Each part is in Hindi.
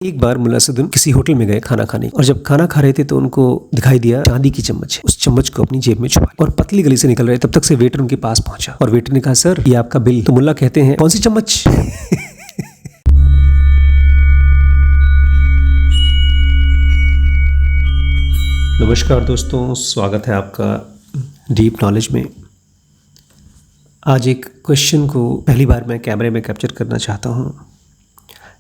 एक बार मुल्ला सदुन किसी होटल में गए खाना खाने और जब खाना खा रहे थे तो उनको दिखाई दिया चांदी की चम्मच। उस चम्मच को अपनी जेब में छुपा लिया और पतली गली से निकल रहे तब तक से वेटर उनके पास पहुंचा और वेटर ने कहा, सर ये आपका बिल। तो मुल्ला कहते हैं, कौन सी चम्मच? नमस्कार दोस्तों, स्वागत है आपका डीप नॉलेज में। आज एक क्वेश्चन को पहली बार मैं कैमरे में कैप्चर करना चाहता हूँ।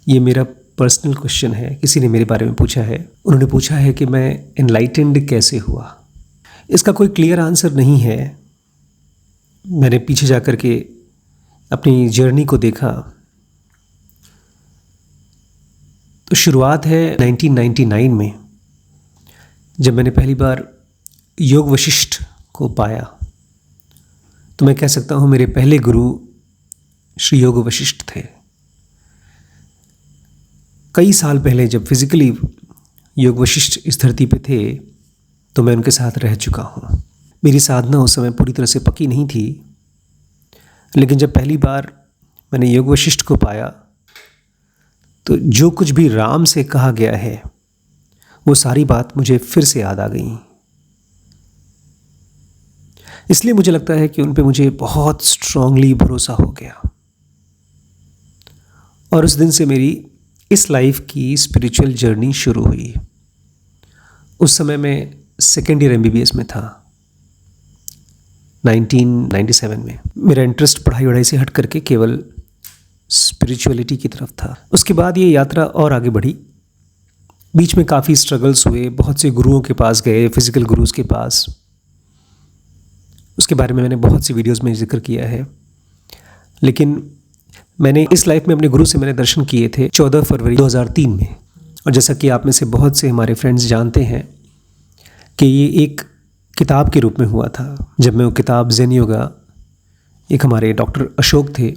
ये मेरा पर्सनल क्वेश्चन है, किसी ने मेरे बारे में पूछा है। उन्होंने पूछा है कि मैं एनलाइटेंड कैसे हुआ। इसका कोई क्लियर आंसर नहीं है। मैंने पीछे जा कर के अपनी जर्नी को देखा तो शुरुआत है 1999 में, जब मैंने पहली बार योग वशिष्ठ को पाया। तो मैं कह सकता हूँ मेरे पहले गुरु श्री योग वशिष्ठ थे। कई साल पहले जब फिजिकली योग वशिष्ठ इस धरती पे थे तो मैं उनके साथ रह चुका हूँ। मेरी साधना उस समय पूरी तरह से पक्की नहीं थी, लेकिन जब पहली बार मैंने योग वशिष्ठ को पाया तो जो कुछ भी राम से कहा गया है वो सारी बात मुझे फिर से याद आ गई। इसलिए मुझे लगता है कि उन पे मुझे बहुत स्ट्रांगली भरोसा हो गया और उस दिन से मेरी इस लाइफ की स्पिरिचुअल जर्नी शुरू हुई। उस समय मैं सेकेंड ईयर MBBS में था, 1997 में। मेरा इंटरेस्ट पढ़ाई वढ़ाई से हट करके केवल स्पिरिचुअलिटी की तरफ था। उसके बाद ये यात्रा और आगे बढ़ी। बीच में काफ़ी स्ट्रगल्स हुए, बहुत से गुरुओं के पास गए, फिजिकल गुरुज़ के पास। उसके बारे में मैंने बहुत सी वीडियोज़ में जिक्र किया है। लेकिन मैंने इस लाइफ में अपने गुरु से मैंने दर्शन किए थे 14 फरवरी 2003 में। और जैसा कि आप में से बहुत से हमारे फ्रेंड्स जानते हैं कि ये एक किताब के रूप में हुआ था। जब मैं वो किताब ज़ेन योगा एक हमारे डॉक्टर अशोक थे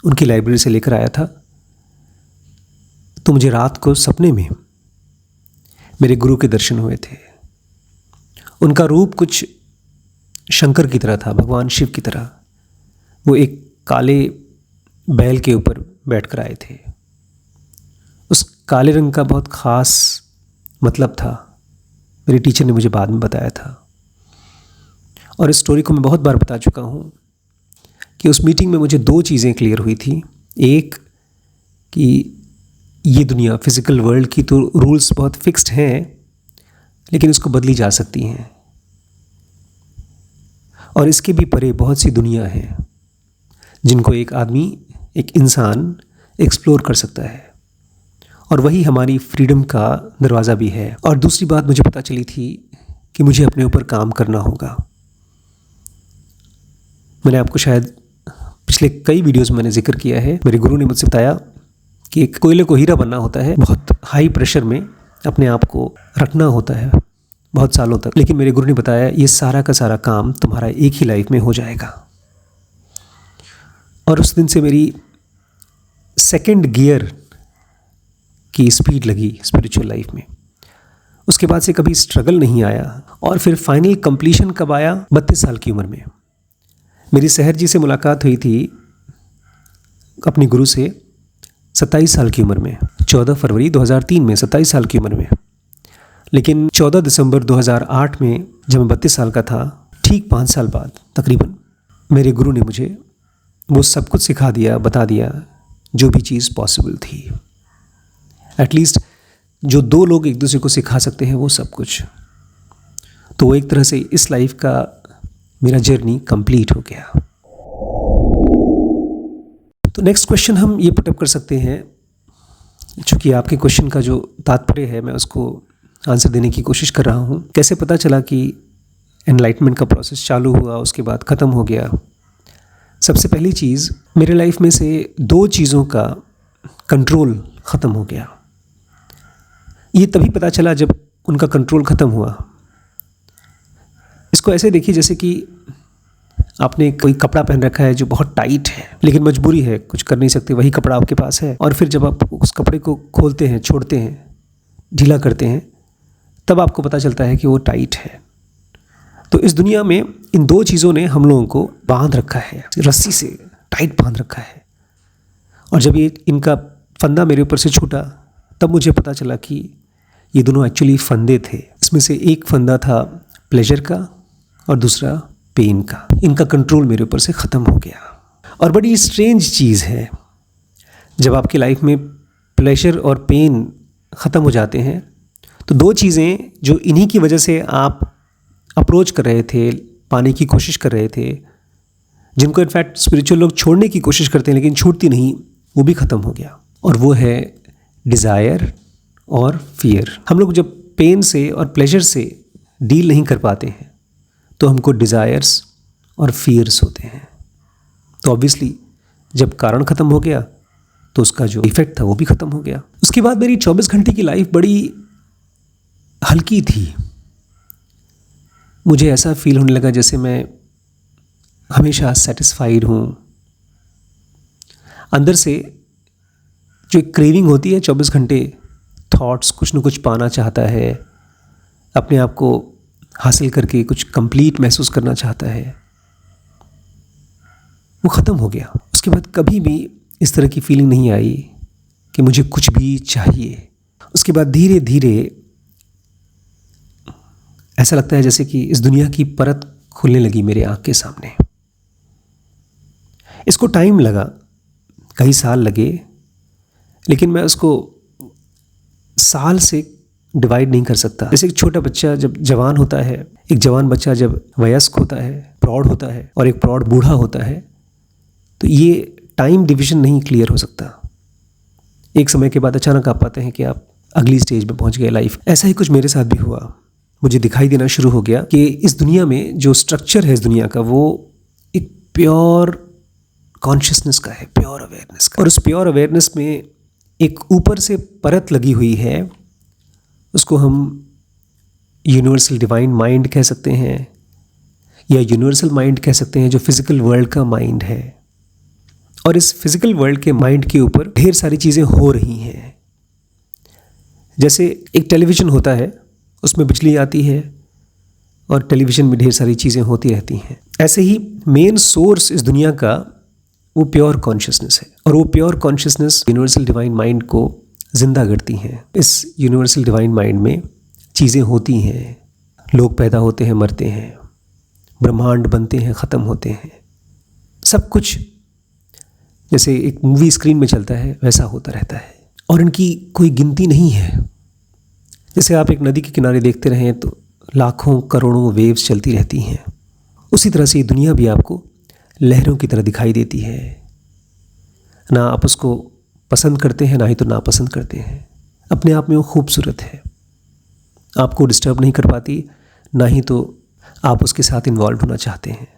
उनकी लाइब्रेरी से लेकर आया था, तो मुझे रात को सपने में मेरे गुरु के दर्शन हुए थे। उनका रूप कुछ शंकर की तरह था, भगवान शिव की तरह। वो एक काले बैल के ऊपर बैठकर आए थे। उस काले रंग का बहुत ख़ास मतलब था, मेरे टीचर ने मुझे बाद में बताया था। और इस स्टोरी को मैं बहुत बार बता चुका हूँ कि उस मीटिंग में मुझे दो चीज़ें क्लियर हुई थी। एक कि ये दुनिया, फिज़िकल वर्ल्ड की तो रूल्स बहुत फिक्स्ड हैं, लेकिन इसको बदली जा सकती हैं। और इसके भी परे बहुत सी दुनिया है जिनको एक आदमी, एक इंसान एक्सप्लोर कर सकता है, और वही हमारी फ्रीडम का दरवाज़ा भी है। और दूसरी बात मुझे पता चली थी कि मुझे अपने ऊपर काम करना होगा। मैंने आपको शायद पिछले कई वीडियोस में मैंने जिक्र किया है। मेरे गुरु ने मुझसे बताया कि एक कोयले को हीरा बनना होता है, बहुत हाई प्रेशर में अपने आप को रखना होता है बहुत सालों तक। लेकिन मेरे गुरु ने बताया ये सारा का सारा काम तुम्हारा एक ही लाइफ में हो जाएगा। और उस दिन से मेरी सेकंड गियर की स्पीड लगी स्पिरिचुअल लाइफ में। उसके बाद से कभी स्ट्रगल नहीं आया। और फिर फाइनल कंप्लीशन कब आया? 32 साल की उम्र में। मेरी सहर जी से मुलाकात हुई थी अपने गुरु से 27 साल की उम्र में, 14 फरवरी 2003 में, 27 साल की उम्र में। लेकिन 14 दिसंबर 2008 में जब मैं 32 साल का था, ठीक 5 साल बाद तकरीबन, मेरे गुरु ने मुझे वो सब कुछ सिखा दिया, बता दिया जो भी चीज़ पॉसिबल थी। एटलीस्ट जो दो लोग एक दूसरे को सिखा सकते हैं वो सब कुछ। तो वो एक तरह से इस लाइफ का मेरा जर्नी कंप्लीट हो गया। तो नेक्स्ट क्वेश्चन हम ये पुटअप कर सकते हैं, चूँकि आपके क्वेश्चन का जो तात्पर्य है मैं उसको आंसर देने की कोशिश कर रहा हूँ। कैसे पता चला कि एनलाइटमेंट का प्रोसेस चालू हुआ, उसके बाद ख़त्म हो गया? सबसे पहली चीज़, मेरे लाइफ में से दो चीज़ों का कंट्रोल ख़त्म हो गया। ये तभी पता चला जब उनका कंट्रोल ख़त्म हुआ। इसको ऐसे देखिए जैसे कि आपने कोई कपड़ा पहन रखा है जो बहुत टाइट है, लेकिन मजबूरी है, कुछ कर नहीं सकते, वही कपड़ा आपके पास है। और फिर जब आप उस कपड़े को खोलते हैं, छोड़ते हैं, ढीला करते हैं, तब आपको पता चलता है कि वो टाइट है। तो इस दुनिया में इन दो चीज़ों ने हम लोगों को बांध रखा है, रस्सी से टाइट बांध रखा है। और जब ये इनका फंदा मेरे ऊपर से छूटा तब मुझे पता चला कि ये दोनों एक्चुअली फंदे थे। इसमें से एक फंदा था प्लेजर का और दूसरा पेन का। इनका कंट्रोल मेरे ऊपर से ख़त्म हो गया। और बड़ी स्ट्रेंज चीज़ है, जब आपकी लाइफ में प्लेजर और पेन ख़त्म हो जाते हैं तो दो चीज़ें जो इन्हीं की वजह से आप अप्रोच कर रहे थे, पाने की कोशिश कर रहे थे, जिनको इनफैक्ट स्पिरिचुअल लोग छोड़ने की कोशिश करते हैं लेकिन छूटती नहीं, वो भी ख़त्म हो गया। और वो है डिज़ायर और फियर। हम लोग जब पेन से और प्लेजर से डील नहीं कर पाते हैं तो हमको डिज़ायर्स और फियर्स होते हैं। तो ऑब्वियसली जब कारण ख़त्म हो गया तो उसका जो इफ़ेक्ट था वो भी ख़त्म हो गया। उसके बाद मेरी 24 घंटे की लाइफ बड़ी हल्की थी। मुझे ऐसा फील होने लगा जैसे मैं हमेशा सेटिस्फाइड हूँ। अंदर से जो एक क्रेविंग होती है 24 घंटे, थॉट्स कुछ न कुछ पाना चाहता है, अपने आप को हासिल करके कुछ कंप्लीट महसूस करना चाहता है, वो ख़त्म हो गया। उसके बाद कभी भी इस तरह की फीलिंग नहीं आई कि मुझे कुछ भी चाहिए। उसके बाद धीरे धीरे ऐसा लगता है जैसे कि इस दुनिया की परत खुलने लगी मेरे आँख के सामने। इसको टाइम लगा, कई साल लगे, लेकिन मैं उसको साल से डिवाइड नहीं कर सकता। जैसे एक छोटा बच्चा जब जवान होता है, एक जवान बच्चा जब वयस्क होता है, प्रौढ़ होता है, और एक प्रौढ़ बूढ़ा होता है, तो ये टाइम डिवीजन नहीं क्लियर हो सकता। एक समय के बाद अचानक आप पाते हैं कि आप अगली स्टेज में पहुंच गए लाइफ। ऐसा ही कुछ मेरे साथ भी हुआ। मुझे दिखाई देना शुरू हो गया कि इस दुनिया में जो स्ट्रक्चर है इस दुनिया का, वो एक प्योर कॉन्शियसनेस का है, प्योर अवेयरनेस का। और उस प्योर अवेयरनेस में एक ऊपर से परत लगी हुई है, उसको हम यूनिवर्सल डिवाइन माइंड कह सकते हैं या यूनिवर्सल माइंड कह सकते हैं, जो फिजिकल वर्ल्ड का माइंड है। और इस फिजिकल वर्ल्ड के माइंड के ऊपर ढेर सारी चीज़ें हो रही हैं। जैसे एक टेलीविज़न होता है, उसमें बिजली आती है और टेलीविज़न में ढेर सारी चीज़ें होती रहती हैं। ऐसे ही मेन सोर्स इस दुनिया का वो प्योर कॉन्शियसनेस है, और वो pure consciousness universal divine mind को जिंदा करती हैं। इस यूनिवर्सल डिवाइन माइंड में चीज़ें होती हैं, लोग पैदा होते हैं, मरते हैं, ब्रह्मांड बनते हैं, ख़त्म होते हैं, सब कुछ जैसे एक मूवी स्क्रीन में चलता है वैसा होता रहता है। और इनकी कोई गिनती नहीं है। जैसे आप एक नदी के किनारे देखते रहें तो लाखों करोड़ों वेव्स चलती रहती हैं, उसी तरह से ये दुनिया भी आपको लहरों की तरह दिखाई देती है। ना आप उसको पसंद करते हैं, ना ही तो नापसंद करते हैं। अपने आप में वो खूबसूरत है, आपको डिस्टर्ब नहीं कर पाती, ना ही तो आप उसके साथ इन्वॉल्व होना चाहते हैं।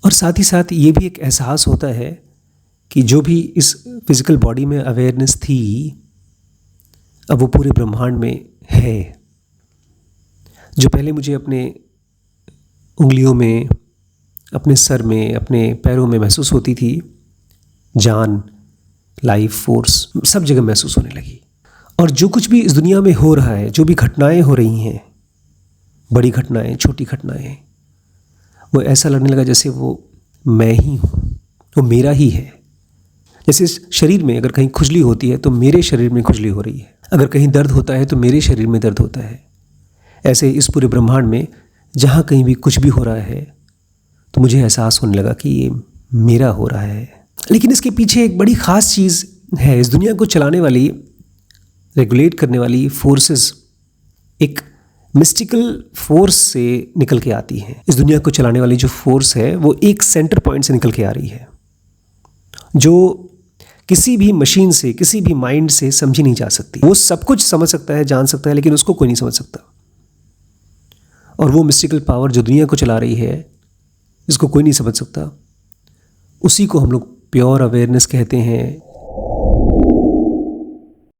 और साथ ही साथ ये भी एक एहसास होता है कि जो भी इस फिज़िकल बॉडी में अवेयरनेस थी, अब वो पूरे ब्रह्मांड में है। जो पहले मुझे अपने उंगलियों में, अपने सर में, अपने पैरों में महसूस होती थी, जान, लाइफ फोर्स सब जगह महसूस होने लगी। और जो कुछ भी इस दुनिया में हो रहा है, जो भी घटनाएं हो रही हैं, बड़ी घटनाएं, छोटी घटनाएं, वो ऐसा लगने लगा जैसे वो मैं ही हूँ, वो मेरा ही है। जैसे इस शरीर में अगर कहीं खुजली होती है तो मेरे शरीर में खुजली हो रही है, अगर कहीं दर्द होता है तो मेरे शरीर में दर्द होता है। ऐसे इस पूरे ब्रह्मांड में जहाँ कहीं भी कुछ भी हो रहा है तो मुझे एहसास होने लगा कि ये मेरा हो रहा है। लेकिन इसके पीछे एक बड़ी ख़ास चीज़ है। इस दुनिया को चलाने वाली, रेगुलेट करने वाली फोर्सेस एक मिस्टिकल फोर्स से निकल के आती हैं। इस दुनिया को चलाने वाली जो फोर्स है वो एक सेंटर पॉइंट से निकल के आ रही है, जो किसी भी मशीन से, किसी भी माइंड से समझी नहीं जा सकती। वो सब कुछ समझ सकता है, जान सकता है, लेकिन उसको कोई नहीं समझ सकता। और वो मिस्टिकल पावर जो दुनिया को चला रही है, जिसको कोई नहीं समझ सकता, उसी को हम लोग प्योर अवेयरनेस कहते हैं।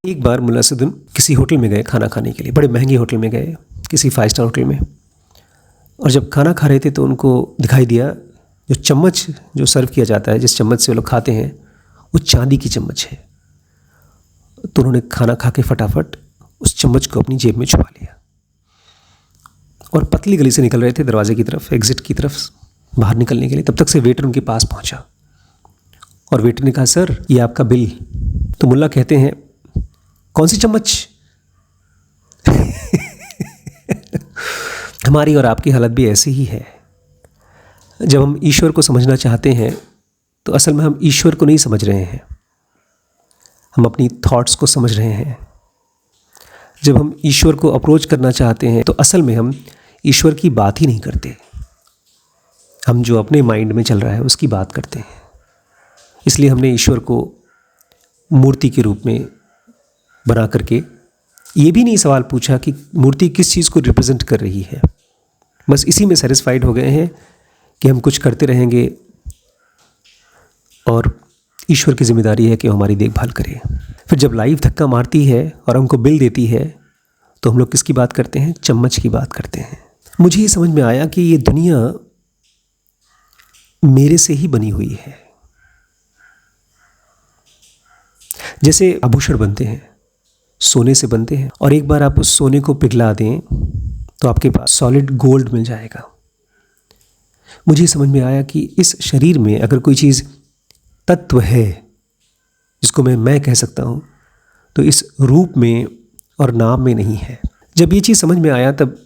एक बार मुल्ला सदुन किसी होटल में गए खाना खाने के लिए, बड़े महंगे होटल में गए, किसी 5 स्टार होटल में। और जब खाना खा रहे थे तो उनको दिखाई दिया जो चम्मच जो सर्व किया जाता है, जिस चम्मच से वो लोग खाते हैं, वो चांदी की चम्मच है। तो उन्होंने खाना खा के फटाफट उस चम्मच को अपनी जेब में छुपा लिया और पतली गली से निकल रहे थे दरवाजे की तरफ, एग्जिट की तरफ बाहर निकलने के लिए। तब तक से वेटर उनके पास पहुंचा और वेटर ने कहा, सर ये आपका बिल। तो मुल्ला कहते हैं कौन सी चम्मच? हमारी और आपकी हालत भी ऐसी ही है। जब हम ईश्वर को समझना चाहते हैं तो असल में हम ईश्वर को नहीं समझ रहे हैं, हम अपनी थॉट्स को समझ रहे हैं। जब हम ईश्वर को अप्रोच करना चाहते हैं तो असल में हम ईश्वर की बात ही नहीं करते, हम जो अपने माइंड में चल रहा है उसकी बात करते हैं। इसलिए हमने ईश्वर को मूर्ति के रूप में बना करके ये भी नहीं सवाल पूछा कि मूर्ति किस चीज़ को रिप्रेजेंट कर रही है। बस इसी में सेटिस्फाइड हो गए हैं कि हम कुछ करते रहेंगे और ईश्वर की जिम्मेदारी है कि वो हमारी देखभाल करे। फिर जब लाइफ धक्का मारती है और हमको बिल देती है तो हम लोग किसकी बात करते हैं? चम्मच की बात करते हैं। मुझे ये समझ में आया कि ये दुनिया मेरे से ही बनी हुई है। जैसे आभूषण बनते हैं, सोने से बनते हैं, और एक बार आप उस सोने को पिघला दें तो आपके पास सॉलिड गोल्ड मिल जाएगा। मुझे समझ में आया कि इस शरीर में अगर कोई चीज़ तत्व है जिसको मैं कह सकता हूँ, तो इस रूप में और नाम में नहीं है। जब ये चीज़ समझ में आया तब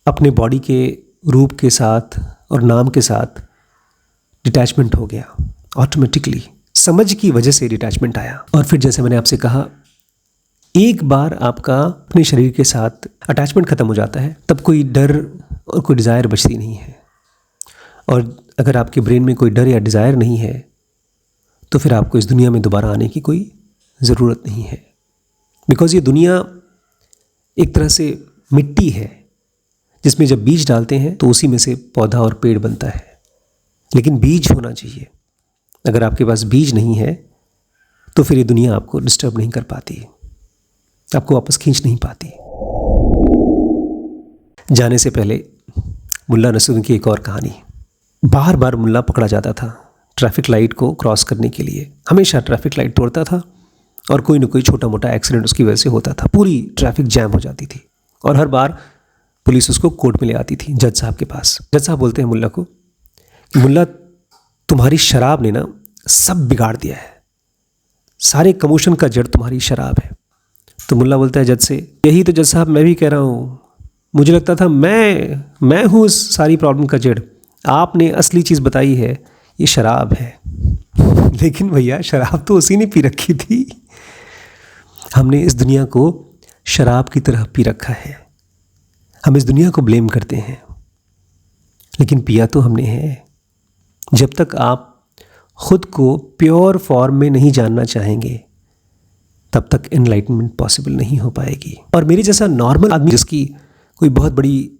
अपने बॉडी के रूप के साथ और नाम के साथ डिटैचमेंट हो गया। ऑटोमेटिकली समझ की वजह से डिटैचमेंट आया। और फिर जैसे मैंने आपसे कहा, एक बार आपका अपने शरीर के साथ अटैचमेंट ख़त्म हो जाता है तब कोई डर और कोई डिज़ायर बचती नहीं है। और अगर आपके ब्रेन में कोई डर या डिज़ायर नहीं है तो फिर आपको इस दुनिया में दोबारा आने की कोई ज़रूरत नहीं है। बिकॉज़ ये दुनिया एक तरह से मिट्टी है जिसमें जब बीज डालते हैं तो उसी में से पौधा और पेड़ बनता है। लेकिन बीज होना चाहिए। अगर आपके पास बीज नहीं है तो फिर ये दुनिया आपको डिस्टर्ब नहीं कर पाती, आपको वापस खींच नहीं पाती। जाने से पहले मुल्ला नसरुद्दीन की एक और कहानी। बार बार मुल्ला पकड़ा जाता था ट्रैफिक लाइट को क्रॉस करने के लिए। हमेशा ट्रैफिक लाइट तोड़ता था और कोई ना कोई छोटा मोटा एक्सीडेंट उसकी वजह से होता था। पूरी ट्रैफिक जैम हो जाती थी और हर बार पुलिस उसको कोर्ट में ले आती थी, जज साहब के पास। जज साहब बोलते हैं मुल्ला को कि मुल्ला, तुम्हारी शराब ने ना सब बिगाड़ दिया है, सारे कमोशन का जड़ तुम्हारी शराब है। तो मुल्ला बोलता है जज से, यही तो जज साहब मैं भी कह रहा हूँ, मुझे लगता था मैं हूँ इस सारी प्रॉब्लम का जड़। आपने असली चीज़ बताई है, ये शराब है। लेकिन भैया शराब तो उसी ने पी रखी थी। हमने इस दुनिया को शराब की तरह पी रखा है। हम इस दुनिया को ब्लेम करते हैं लेकिन पिया तो हमने है। जब तक आप खुद को प्योर फॉर्म में नहीं जानना चाहेंगे तब तक एनलाइटमेंट पॉसिबल नहीं हो पाएगी। और मेरे जैसा नॉर्मल आदमी जिसकी कोई बहुत बड़ी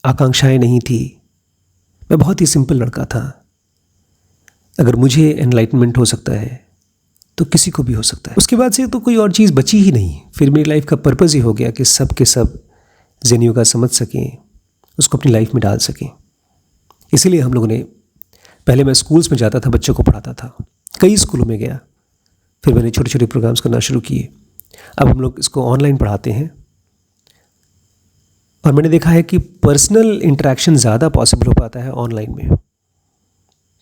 आकांक्षाएं नहीं थी, मैं बहुत ही सिंपल लड़का था, अगर मुझे एनलाइटमेंट हो सकता है तो किसी को भी हो सकता है। उसके बाद से तो कोई और चीज़ बची ही नहीं। फिर मेरी लाइफ का पर्पस ही हो गया कि सब के सब ज़ेन योगा समझ सकें, उसको अपनी लाइफ में डाल सकें। इसीलिए हम लोगों ने, पहले मैं स्कूल्स में जाता था, बच्चों को पढ़ाता था, कई स्कूलों में गया, फिर मैंने छोटे छोटे प्रोग्राम्स करना शुरू किए। अब हम लोग इसको ऑनलाइन पढ़ाते हैं और मैंने देखा है कि पर्सनल इंटरेक्शन ज़्यादा पॉसिबल हो पाता है ऑनलाइन में।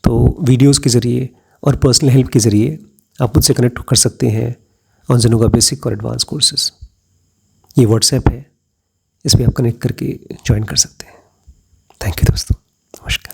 तो वीडियोस के ज़रिए और पर्सनल हेल्प के ज़रिए आप मुझसे कनेक्ट कर सकते हैं ऑन ज़ेन योगा बेसिक और एडवांस कोर्सेज। ये व्हाट्सएप है, इस पर आप कनेक्ट करके ज्वाइन कर सकते हैं। थैंक यू दोस्तों, नमस्कार।